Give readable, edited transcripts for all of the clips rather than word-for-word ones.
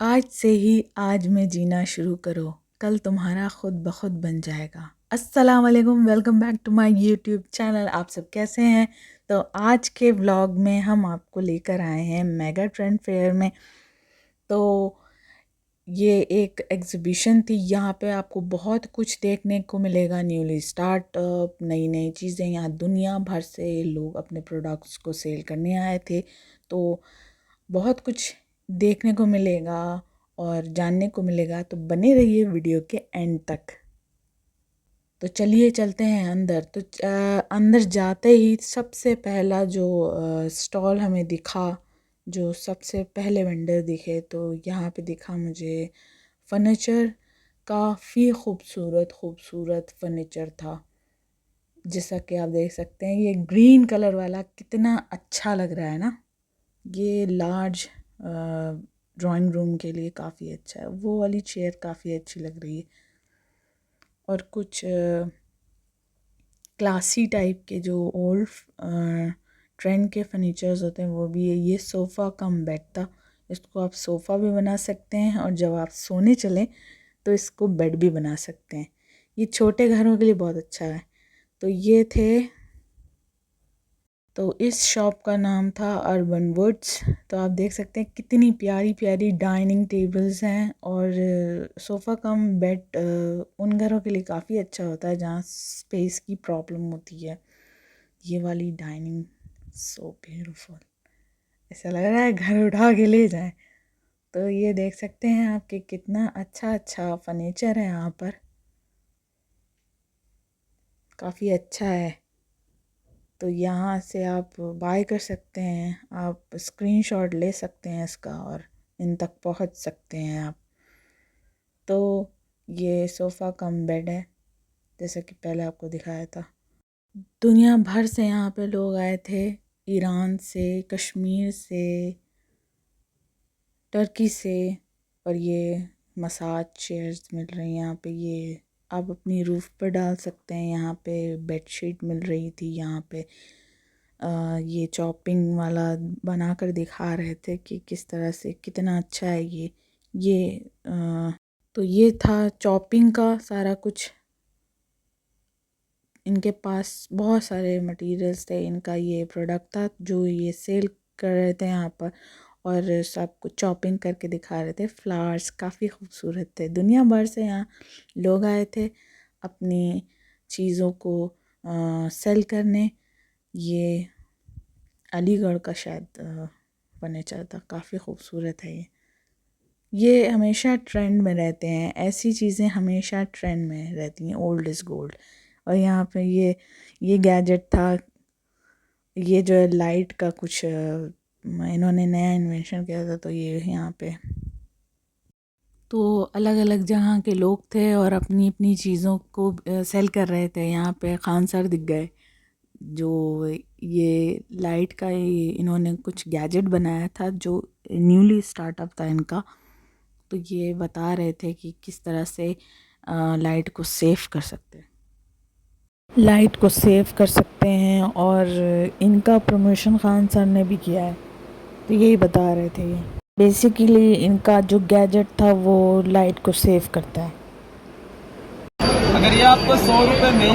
आज से ही आज में जीना शुरू करो, कल तुम्हारा खुद ब खुद बन जाएगा। अस्सलाम वालेकुम, welcome back to my YouTube channel. आप सब कैसे हैं? तो आज के व्लॉग में हम आपको लेकर आए हैं मेगा ट्रेंड फेयर में। तो ये एक एग्ज़िबिशन थी, यहाँ पे आपको बहुत कुछ देखने को मिलेगा। न्यूली स्टार्टअप, नई नई चीज़ें, यहाँ दुनिया भर से लोग अपने प्रोडक्ट्स को सेल करने आए थे। तो बहुत कुछ देखने को मिलेगा और जानने को मिलेगा, तो बने रहिए वीडियो के एंड तक। तो चलिए चलते हैं अंदर। तो अंदर जाते ही सबसे पहला जो स्टॉल हमें दिखा, जो सबसे पहले वेंडर दिखे, तो यहाँ पे दिखा मुझे फर्नीचर। काफ़ी खूबसूरत खूबसूरत फर्नीचर था, जैसा कि आप देख सकते हैं। ये ग्रीन कलर वाला कितना अच्छा लग रहा है ना। ये लार्ज ड्राइंग रूम के लिए काफ़ी अच्छा है। वो वाली चेयर काफ़ी अच्छी लग रही है। और कुछ क्लासी टाइप के जो ओल्ड ट्रेंड के फर्नीचर्स होते हैं वो भी है। ये सोफ़ा कम बेड था, इसको आप सोफ़ा भी बना सकते हैं और जब आप सोने चलें तो इसको बेड भी बना सकते हैं। ये छोटे घरों के लिए बहुत अच्छा है। तो ये थे, तो इस शॉप का नाम था अर्बन वुड्स। तो आप देख सकते हैं कितनी प्यारी प्यारी डाइनिंग टेबल्स हैं। और सोफ़ा कम बेड उन घरों के लिए काफ़ी अच्छा होता है जहाँ स्पेस की प्रॉब्लम होती है। ये वाली डाइनिंग सो ब्यूटीफुल, ऐसा लग रहा है घर उठा के ले जाएं। तो ये देख सकते हैं आप कि कितना अच्छा अच्छा फर्नीचर है यहाँ पर, काफ़ी अच्छा है। तो यहाँ से आप बाय कर सकते हैं, आप स्क्रीनशॉट ले सकते हैं इसका और इन तक पहुँच सकते हैं आप। तो ये सोफ़ा कम बेड है, जैसे कि पहले आपको दिखाया था। दुनिया भर से यहाँ पे लोग आए थे, ईरान से, कश्मीर से, टर्की से। और ये मसाज चेयर्स मिल रही हैं यहाँ पे। ये आप अपनी रूफ़ पर डाल सकते हैं। यहाँ पे बेडशीट मिल रही थी। यहाँ पे ये चॉपिंग वाला बना कर दिखा रहे थे कि किस तरह से कितना अच्छा है ये तो ये था चॉपिंग का सारा कुछ। इनके पास बहुत सारे मटेरियल्स थे, इनका ये प्रोडक्ट था जो ये सेल कर रहे थे यहाँ पर। और सब कुछ चॉपिंग करके दिखा रहे थे। फ्लावर्स काफ़ी खूबसूरत थे। दुनिया भर से यहाँ लोग आए थे अपनी चीज़ों को सेल करने। ये अलीगढ़ का शायद फर्नीचर था, काफ़ी खूबसूरत है ये हमेशा ट्रेंड में रहते हैं, ऐसी चीज़ें हमेशा ट्रेंड में रहती हैं। Old is gold. और यहाँ पे ये गैजेट था, ये जो है लाइट का कुछ इन्होंने नया इन्वेंशन किया था। तो ये यहाँ पे तो अलग अलग जगह के लोग थे और अपनी अपनी चीज़ों को सेल कर रहे थे। यहाँ पे खान सर दिख गए, जो ये लाइट का इन्होंने कुछ गैजेट बनाया था जो न्यूली स्टार्टअप था इनका। तो ये बता रहे थे कि किस तरह से लाइट को सेव कर सकते हैं, और इनका प्रमोशन खान सर ने भी किया है। तो यही बता रहे थे ये। बेसिकली इनका जो गैजेट था वो लाइट को सेव करता है। अगर ये आपको 100 रुपये में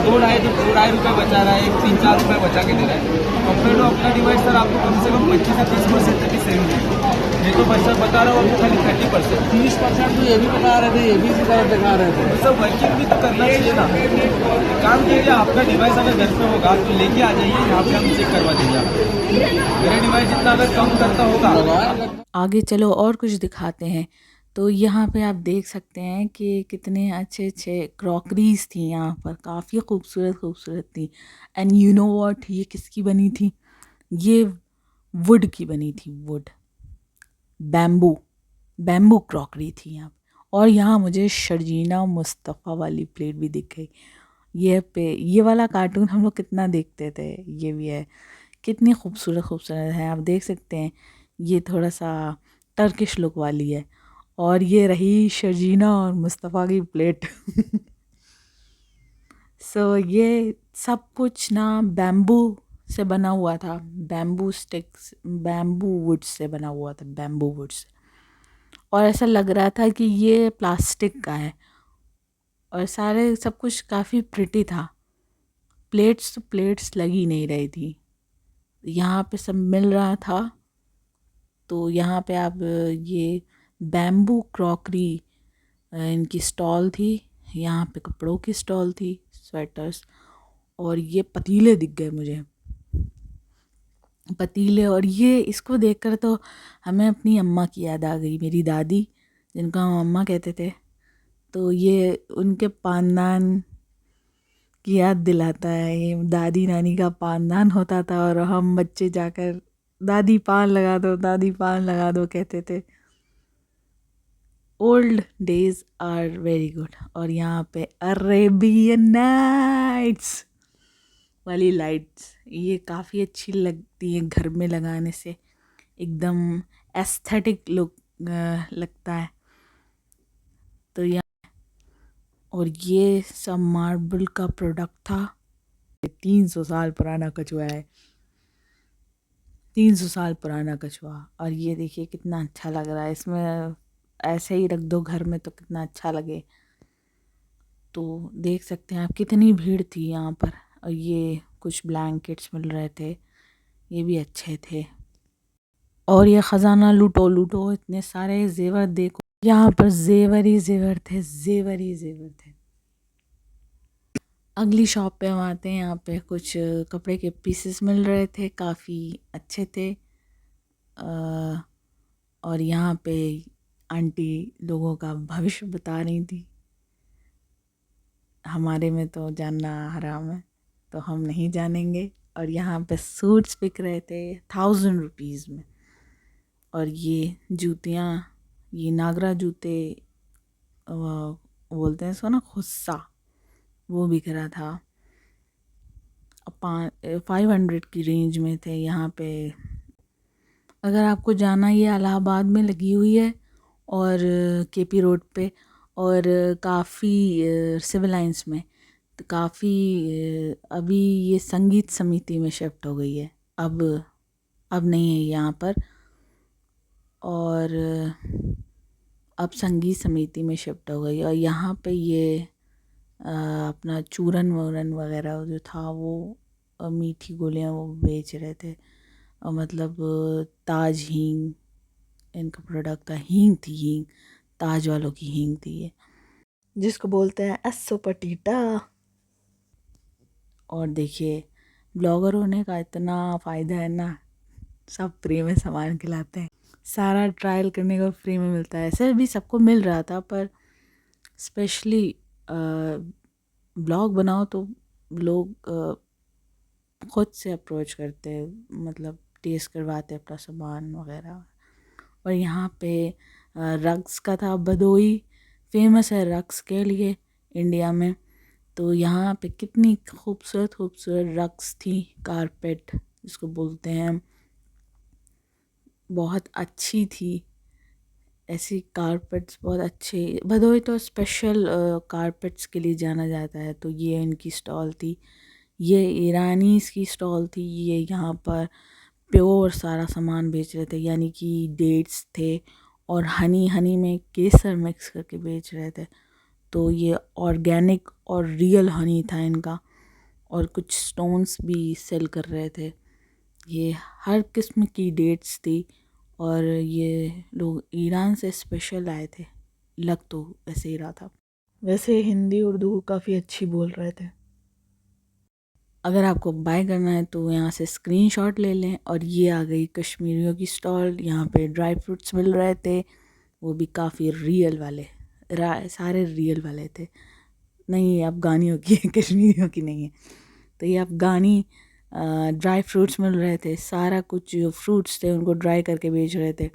दो ढाई रुपये बचा रहा है, 3-4 रुपये बचा के दे रहा है, कंपेयर टू अपना डिवाइस सर आपको कम से कम 25 से 30% तक की सेविंग है। ये तो बच्चा बता रहा हूँ आपको खाली 30%, 30% तो ये भी बता रहे थे, ये भी इसी तरह दिखा रहे थे। सब वर्किंग भी तो करना चाहिए ना। काम कीजिए, आपका डिवाइस अगर घर पे होगा तो लेके आ जाइए, यहाँ पे हम चेक करवा देंगे आपको। मेरा डिवाइस जितना अगर कम करता होगा। आगे चलो और कुछ दिखाते हैं। तो यहाँ पे आप देख सकते हैं कि कितने अच्छे अच्छे क्रॉकरीज थी यहाँ पर, काफ़ी खूबसूरत खूबसूरत थी। एंड यू नो व्हाट, ये किसकी बनी थी? ये वुड की बनी थी, वुड, बैम्बू बैम्बू क्रॉकरी थी यहाँ। और यहाँ मुझे शर्जीना मुस्तफ़ा वाली प्लेट भी दिख गई। ये वाला कार्टून हम लोग कितना देखते थे, ये भी है। कितनी खूबसूरत खूबसूरत है, आप देख सकते हैं। ये थोड़ा सा टर्किश लुक वाली है। और ये रही शर्जीना और मुस्तफ़ा की प्लेट। सो ये सब कुछ ना बैम्बू से बना हुआ था, bamboo sticks, bamboo would say बना हुआ था, बैम्बू वुड से। और ऐसा लग रहा था कि ये प्लास्टिक का है, और सारे सब कुछ काफ़ी प्रिटी था। प्लेट्स तो प्लेट्स लगी नहीं रही थी, यहाँ पे सब मिल रहा था। तो यहाँ पे आप ये बैम्बू क्रॉकरी इनकी स्टॉल थी, यहाँ पे कपड़ों की स्टॉल थी, स्वेटर्स, और ये पतीले दिख गए मुझे, पतीले। और ये इसको देखकर तो हमें अपनी अम्मा की याद आ गई, मेरी दादी जिनको हम अम्मा कहते थे। तो ये उनके पानदान की याद दिलाता है। ये दादी नानी का पानदान होता था और हम बच्चे जाकर दादी पान लगा दो, दादी पान लगा दो कहते थे। Old days are very good. और यहाँ पे अरेबियन नाइट्स वाली लाइट्स ये काफ़ी अच्छी लगती हैं घर में लगाने से, एकदम एस्थेटिक लुक लगता है। तो यहाँ, और ये सब मार्बल का प्रोडक्ट था। 300 साल पुराना कछुआ है, 300 साल पुराना कछुआ। और ये देखिए कितना अच्छा लग रहा है, इसमें ऐसे ही रख दो घर में तो कितना अच्छा लगे। तो देख सकते हैं आप कितनी भीड़ थी यहाँ पर। और ये कुछ ब्लैंकेट्स मिल रहे थे, ये भी अच्छे थे। और ये ख़जाना लूटो लूटो, इतने सारे जेवर देखो, यहाँ पर जेवर ही जेवर थे, जेवर ही जेवर थे। अगली शॉप पे हम आते हैं, यहाँ पे कुछ कपड़े के पीसेस मिल रहे थे, काफ़ी अच्छे थे। और यहाँ पे आंटी लोगों का भविष्य बता रही थी। हमारे में तो जानना हराम है, तो हम नहीं जानेंगे। और यहाँ पे सूट्स बिक रहे थे 1000 रुपीज़ में। और ये जूतियाँ, ये नागरा जूते बोलते हैं इसको ना, खुस्सा, वो बिक रहा था। 500 की रेंज में थे यहाँ पे। अगर आपको जाना, ये इलाहाबाद में लगी हुई है और केपी रोड पे, और काफ़ी सिविल लाइंस में। तो काफ़ी अभी ये संगीत समिति में शिफ्ट हो गई है, अब नहीं है यहाँ पर। और अब संगीत समिति में शिफ्ट हो गई। और यहाँ पे ये अपना चूरन वूरन वगैरह जो था वो, मीठी गोलियाँ वो बेच रहे थे। और मतलब ताज हींग इनका प्रोडक्ट था। हींग थी, हींग, ताज वालों की हींग थी ये, जिसको बोलते हैं अस्सो पटीटा। और देखिए ब्लॉगर होने का इतना फ़ायदा है ना, सब फ्री में सामान खिलाते हैं, सारा ट्रायल करने को फ्री में मिलता है। ऐसे भी सबको मिल रहा था, पर स्पेशली ब्लॉग बनाओ तो लोग खुद से अप्रोच करते हैं, मतलब टेस्ट करवाते अपना सामान वगैरह। और यहाँ पे रग्स का था, भदोई फेमस है रग्स के लिए इंडिया में। तो यहाँ पे कितनी खूबसूरत खूबसूरत रग्स थी, कारपेट जिसको बोलते हैं, बहुत अच्छी थी ऐसी कारपेट्स, बहुत अच्छे। भदोई तो स्पेशल कारपेट्स के लिए जाना जाता है। तो ये इनकी स्टॉल थी, ये ईरानीज़ की स्टॉल थी। ये यहाँ पर प्योर सारा सामान बेच रहे थे, यानी कि डेट्स थे और हनी में केसर मिक्स करके बेच रहे थे। तो ये ऑर्गेनिक और रियल हनी था इनका। और कुछ स्टोन्स भी सेल कर रहे थे। ये हर किस्म की डेट्स थी। और ये लोग ईरान से स्पेशल आए थे, लग तो वैसे ही रहा था। वैसे हिंदी उर्दू काफ़ी अच्छी बोल रहे थे। अगर आपको बाय करना है तो यहाँ से स्क्रीनशॉट ले लें। और ये आ गई कश्मीरियों की स्टॉल, यहाँ पे ड्राई फ्रूट्स मिल रहे थे, वो भी काफ़ी रियल वाले, सारे रियल वाले थे। नहीं, ये अफ़गानियों की है, कश्मीरियों की नहीं है। तो ये अफ़गानी ड्राई फ्रूट्स मिल रहे थे, सारा कुछ जो फ्रूट्स थे उनको ड्राई करके बेच रहे थे।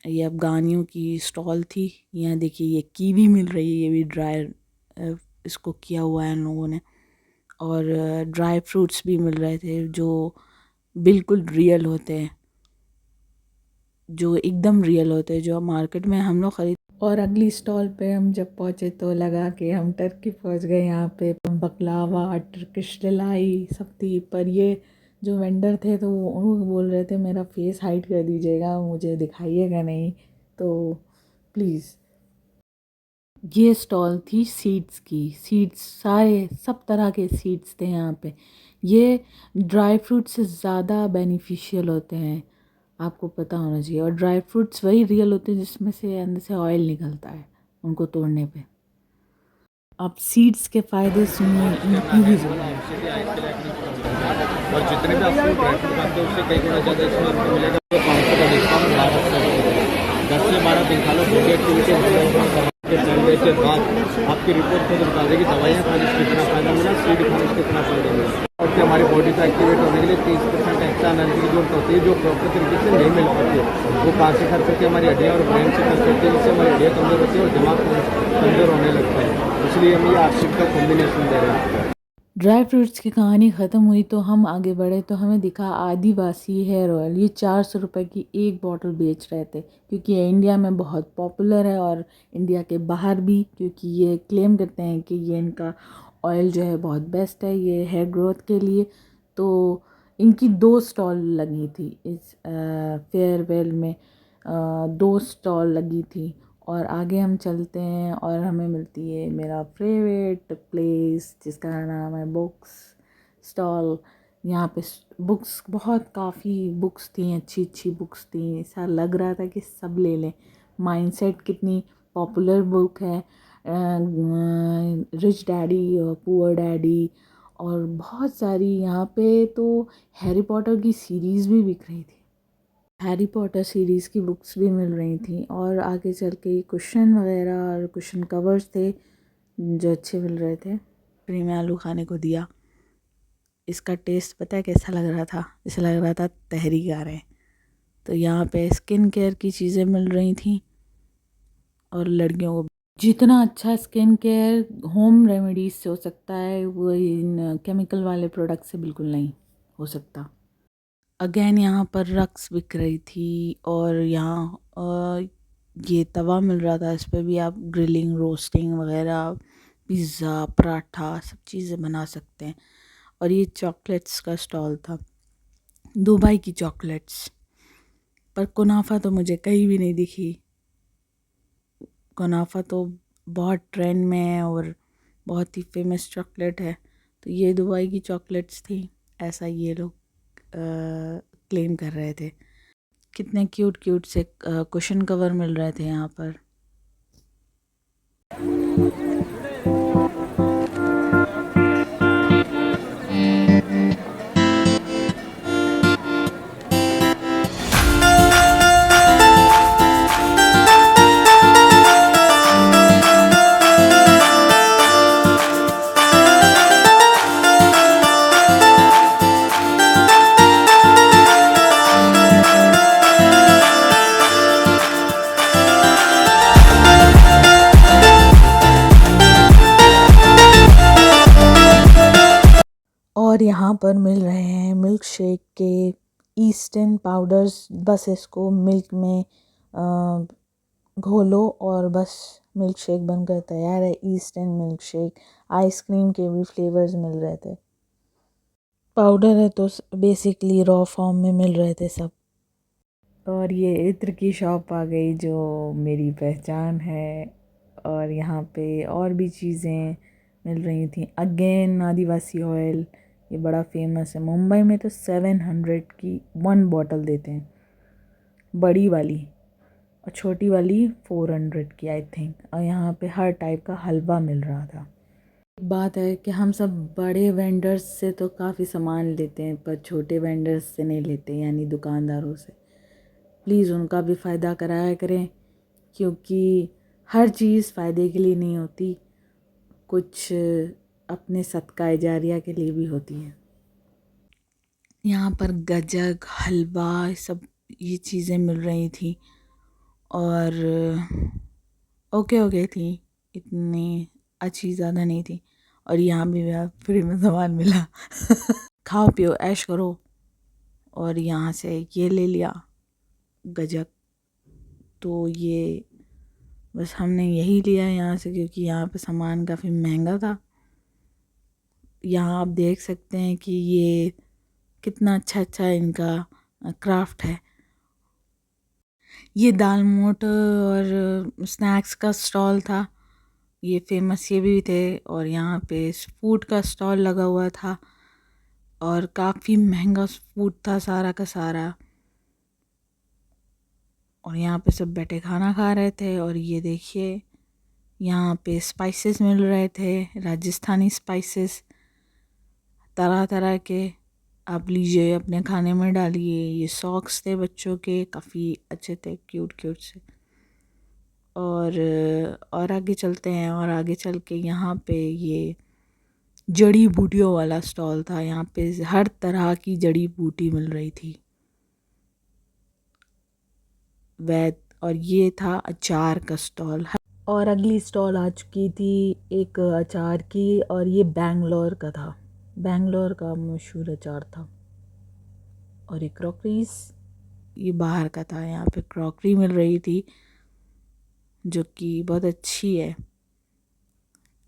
ये अफ़गानियों की स्टॉल थी। यहाँ देखिए ये कीवी मिल रही है, ये भी ड्राई इसको किया हुआ है इन लोगों ने। और ड्राई फ्रूट्स भी मिल रहे थे जो बिल्कुल रियल होते हैं, जो एकदम रियल होते हैं, जो मार्केट में हम लोग खरीद। और अगली स्टॉल पे हम जब पहुँचे तो लगा कि हम टर्की पहुँच गए। यहाँ पे बकलावा, टर्किश लाई सब थी। पर ये जो वेंडर थे तो वो बोल रहे थे मेरा फेस हाइड कर दीजिएगा, मुझे दिखाइएगा नहीं। तो प्लीज़। ये स्टॉल थी सीड्स की। सीड्स सारे सब तरह के सीड्स थे यहाँ पे। ये ड्राई फ्रूट से ज़्यादा बेनिफिशियल होते हैं, आपको पता होना चाहिए। और ड्राई फ्रूट्स वही रियल होते हैं जिसमें से अंदर से ऑयल निकलता है उनको तोड़ने पे। आप सीड्स के फ़ायदे सुनिए इनकी ही ज़बान। और जितने भी आपको ड्राई फ्रूट खाते हैं उससे कई गुना ज़्यादा इसमें आपको मिलेगा। 500 का डिस्काउंट 10 से 12 दिन खा लो, बॉडी एक्टिविटी के चलने के बाद आपकी रिपोर्ट खुद बता देगी दवाइयाँ खाने से कितना फ़ायदा मिला, सीड खाने से कितना फ़ायदा मिला। और कि हमारी बॉडी को एक्टिवेट होने के लिए 30% एक्स्ट्रा एनर्जी की जरूरत होती है जो प्रॉपर तरीके से नहीं मिल पाती है। वो कहाँ से खर्च होती है, हमारी हड्डियाँ और ब्रेन से खर्च होती है, जिससे हमारी हड्डियाँ कमज़ोर होती है और दिमाग कमज़ोर होने लगता है। इसलिए हम ये आर्शिक का कॉम्बिनेशन दे रहे हैं। ड्राई फ्रूट्स की कहानी ख़त्म हुई तो हम आगे बढ़े तो हमें दिखा आदिवासी हेयर ऑयल। ये 400 रुपये की एक बॉटल बेच रहे थे क्योंकि ये इंडिया में बहुत पॉपुलर है और इंडिया के बाहर भी, क्योंकि ये क्लेम करते हैं कि ये इनका ऑयल जो है बहुत बेस्ट है ये हेयर ग्रोथ के लिए। तो इनकी 2 स्टॉल लगी थी इस फेयरवेल में, 2 स्टॉल लगी थी। और आगे हम चलते हैं और हमें मिलती है मेरा फेवरेट प्लेस जिसका नाम है बुक्स स्टॉल। यहाँ पे बुक्स बहुत काफ़ी बुक्स थी, अच्छी अच्छी बुक्स थी। ऐसा लग रहा था कि सब ले लें। माइंडसेट कितनी पॉपुलर बुक है, रिच डैडी और पुअर डैडी, और बहुत सारी यहाँ पे तो हैरी पॉटर की सीरीज़ भी बिक रही थी। हैरी पॉटर सीरीज़ की बुक्स भी मिल रही थी। और आगे चल के कुशन वगैरह और कुशन कवर्स थे जो अच्छे मिल रहे थे। फ्री में आलू खाने को दिया। इसका टेस्ट पता है कैसा लग रहा था? जैसे लग रहा था तहरी खा रहे हैं। तो यहाँ पे स्किन केयर की चीज़ें मिल रही थी और लड़कियों को जितना अच्छा स्किन केयर होम रेमेडीज से हो सकता है वो इन केमिकल वाले प्रोडक्ट से बिल्कुल नहीं हो सकता। अगेन यहाँ पर रक्स बिक रही थी और यहाँ ये तवा मिल रहा था, इस पर भी आप ग्रिलिंग रोस्टिंग वगैरह पिज़्ज़ा पराठा सब चीज़ें बना सकते हैं। और ये चॉकलेट्स का स्टॉल था, दुबई की चॉकलेट्स। पर कुनाफा तो मुझे कहीं भी नहीं दिखी। कुनाफा तो बहुत ट्रेंड में है और बहुत ही फेमस चॉकलेट है। तो ये दुबई की चॉकलेट्स थी, ऐसा ये लोग क्लेम कर रहे थे। कितने क्यूट क्यूट से कुशन कवर मिल रहे थे यहाँ पर। और यहाँ पर मिल रहे हैं मिल्क शेक के ईस्टर्न पाउडर्स। बस इसको मिल्क में घोलो और बस मिल्क शेक बनकर तैयार है। Eastern milk shake. आइसक्रीम के भी फ्लेवर्स मिल रहे थे। पाउडर है तो बेसिकली रॉ फॉर्म में मिल रहे थे सब। और ये इत्र की शॉप आ गई जो मेरी पहचान है। और यहाँ पे और भी चीज़ें मिल रही थी। अगेन आदिवासी ऑयल, ये बड़ा फेमस है। मुंबई में तो 700 की 1 बॉटल देते हैं, बड़ी वाली, और छोटी वाली 400 की आई थिंक। और यहाँ पे हर टाइप का हलवा मिल रहा था। बात है कि हम सब बड़े वेंडर्स से तो काफ़ी सामान लेते हैं पर छोटे वेंडर्स से नहीं लेते, यानी दुकानदारों से। प्लीज़ उनका भी फ़ायदा कराया करें क्योंकि हर चीज़ फ़ायदे के लिए नहीं होती, कुछ अपने सदका जारिया के लिए भी होती है। यहाँ पर गजक हलवा सब ये चीज़ें मिल रही थी और ओके थी, इतनी अच्छी ज़्यादा नहीं थी। और यहाँ भी फ्री में सामान मिला खाओ पियो ऐश करो। और यहाँ से ये ले लिया गजक। तो ये बस हमने यही लिया यहाँ से क्योंकि यहाँ पे सामान काफ़ी महंगा था। यहाँ आप देख सकते हैं कि ये कितना अच्छा अच्छा इनका क्राफ्ट है। ये दाल मोठ और स्नैक्स का स्टॉल था, ये फेमस ये भी थे। और यहाँ पे फूड का स्टॉल लगा हुआ था और काफ़ी महंगा फूड था सारा का सारा। और यहाँ पे सब बैठे खाना खा रहे थे। और ये देखिए यहाँ पे स्पाइसेस मिल रहे थे, राजस्थानी स्पाइसेस तरह तरह के। आप लीजिए अपने खाने में डालिए। ये सॉक्स थे बच्चों के, काफ़ी अच्छे थे, क्यूट क्यूट से। और आगे चलते हैं, और आगे चल के यहाँ पे ये जड़ी बूटियों वाला स्टॉल था। यहाँ पे हर तरह की जड़ी बूटी मिल रही थी, वैद। और ये था अचार का स्टॉल। और अगली स्टॉल आ चुकी थी एक अचार की, और ये बैंगलोर का था, बैंगलोर का मशहूर अचार था। और ये क्रॉकरीज, ये बाहर का था। यहाँ पे क्रॉकरी मिल रही थी जो कि बहुत अच्छी है।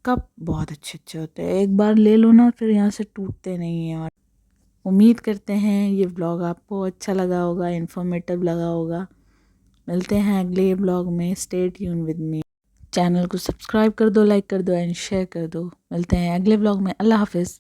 कप बहुत अच्छे अच्छे होते हैं, एक बार ले लो ना फिर यहाँ से टूटते नहीं हैं। और उम्मीद करते हैं ये व्लॉग आपको अच्छा लगा होगा, इन्फॉर्मेटिव लगा होगा। मिलते हैं अगले व्लॉग में। Stay tune with me. Channel को सब्सक्राइब कर दो, लाइक कर दो एंड शेयर कर दो। मिलते हैं अगले व्लॉग में। अल्लाह हाफिज़।